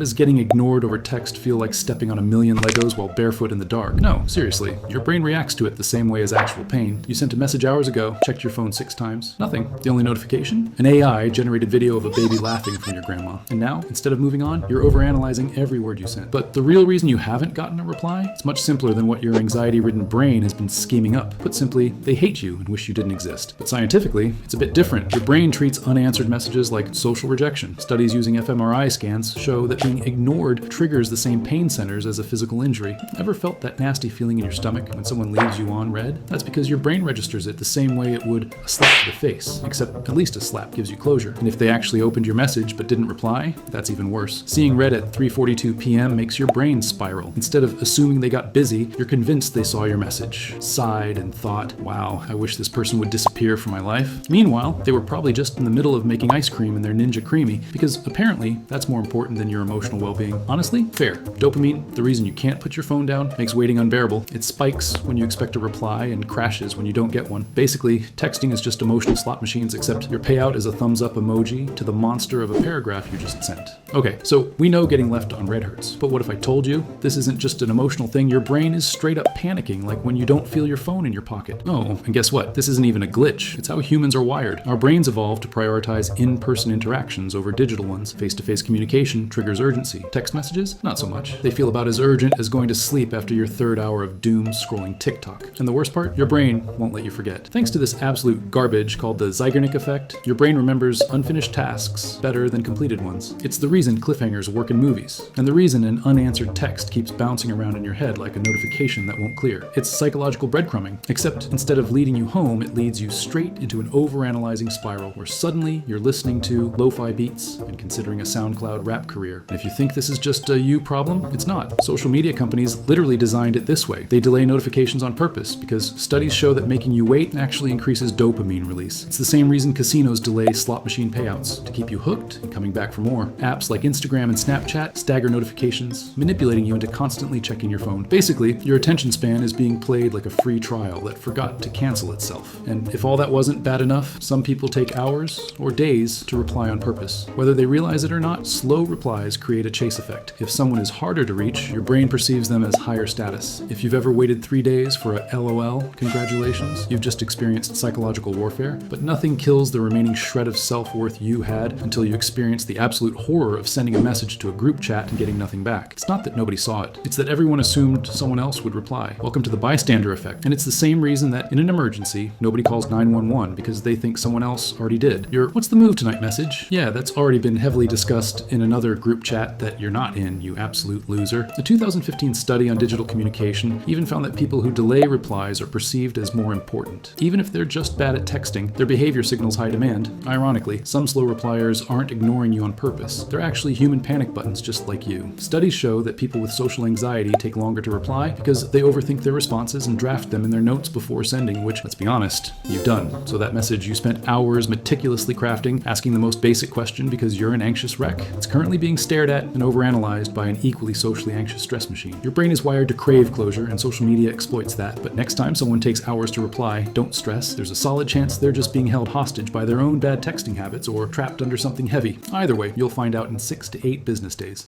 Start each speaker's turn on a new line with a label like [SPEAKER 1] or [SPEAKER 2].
[SPEAKER 1] does getting ignored over text feel like stepping on a million Legos while barefoot in the dark? No, seriously, your brain reacts to it the same way as actual pain. You sent a message hours ago, checked your phone 6 times. Nothing. The only notification? An AI-generated video of a baby laughing from your grandma. And now, instead of moving on, you're overanalyzing every word you sent. But the real reason you haven't gotten a reply is much simpler than what your anxiety-ridden brain has been scheming up. Put simply, they hate you and wish you didn't exist. But scientifically, it's a bit different. Your brain treats unanswered messages like social rejection. Studies using fMRI scans show that being ignored triggers the same pain centers as a physical injury. Ever felt that nasty feeling in your stomach when someone leaves you on red? That's because your brain registers it the same way it would a slap to the face, except at least a slap gives you closure. And if they actually opened your message but didn't reply, that's even worse. Seeing red at 3:42 p.m. makes your brain spiral. Instead of assuming they got busy, you're convinced they saw your message, sighed and thought, wow, I wish this person would disappear from my life. Meanwhile, they were probably just in the middle of making ice cream in their Ninja Creamy, because apparently that's more important than your emotional well-being. Honestly, fair. Dopamine, the reason you can't put your phone down, makes waiting unbearable. It spikes when you expect a reply and crashes when you don't get one. Basically, texting is just emotional slot machines, except your payout is a thumbs up emoji to the monster of a paragraph you just sent. Okay, so we know getting left on red hurts, but what if I told you this isn't just an emotional thing? Your brain is straight up panicking, like when you don't feel your phone in your pocket. Oh, and guess what? This isn't even a glitch. It's how humans are wired. Our brains evolved to prioritize in-person interactions over digital ones. Face-to-face communication triggers urgency. Text messages? Not so much. They feel about as urgent as going to sleep after your 3rd hour of doom scrolling TikTok. And the worst part? Your brain won't let you forget. Thanks to this absolute garbage called the Zeigarnik effect, your brain remembers unfinished tasks better than completed ones. It's the reason cliffhangers work in movies, and the reason an unanswered text keeps bouncing around in your head like a notification that won't clear. It's psychological breadcrumbing, except instead of leading you home, it leads you straight into an overanalyzing spiral where suddenly you're listening to lo-fi beats and considering a SoundCloud rap career. And if you think this is just a you problem, it's not. Social media companies literally designed it this way. They delay notifications on purpose because studies show that making you wait actually increases dopamine release. It's the same reason casinos delay slot machine payouts, to keep you hooked and coming back for more. Apps like Instagram and Snapchat stagger notifications, manipulating you into constantly checking your phone. Basically, your attention span is being played like a free trial that forgot to cancel itself. And if all that wasn't bad enough, some people take hours or days to reply on purpose. Whether they realize it or not, slow replies create a chase effect. If someone is harder to reach, your brain perceives them as higher status. If you've ever waited 3 days for a LOL, congratulations, you've just experienced psychological warfare. But nothing kills the remaining shred of self-worth you had until you experience the absolute horror of sending a message to a group chat and getting nothing back. It's not that nobody saw it. It's that everyone assumed someone else would reply. Welcome to the bystander effect. And it's the same reason that in an emergency, nobody calls 911 because they think someone else already did. Your "what's the move tonight" message? Yeah, that's already been heavily discussed in another group chat that you're not in, you absolute loser. A 2015 study on digital communication even found that people who delay replies are perceived as more important. Even if they're just bad at texting, their behavior signals high demand. Ironically, some slow repliers aren't ignoring you on purpose. They're actually human panic buttons just like you. Studies show that people with social anxiety take longer to reply because they overthink their responses and draft them in their notes before sending, which, let's be honest, you've done. So that message you spent hours meticulously crafting, asking the most basic question because you're an anxious wreck, it's currently being stared at and overanalyzed by an equally socially anxious stress machine. Your brain is wired to crave closure, and social media exploits that. But next time someone takes hours to reply, don't stress. There's a solid chance they're just being held hostage by their own bad texting habits or trapped under something heavy. Either way, you'll find out in 6 to 8 business days.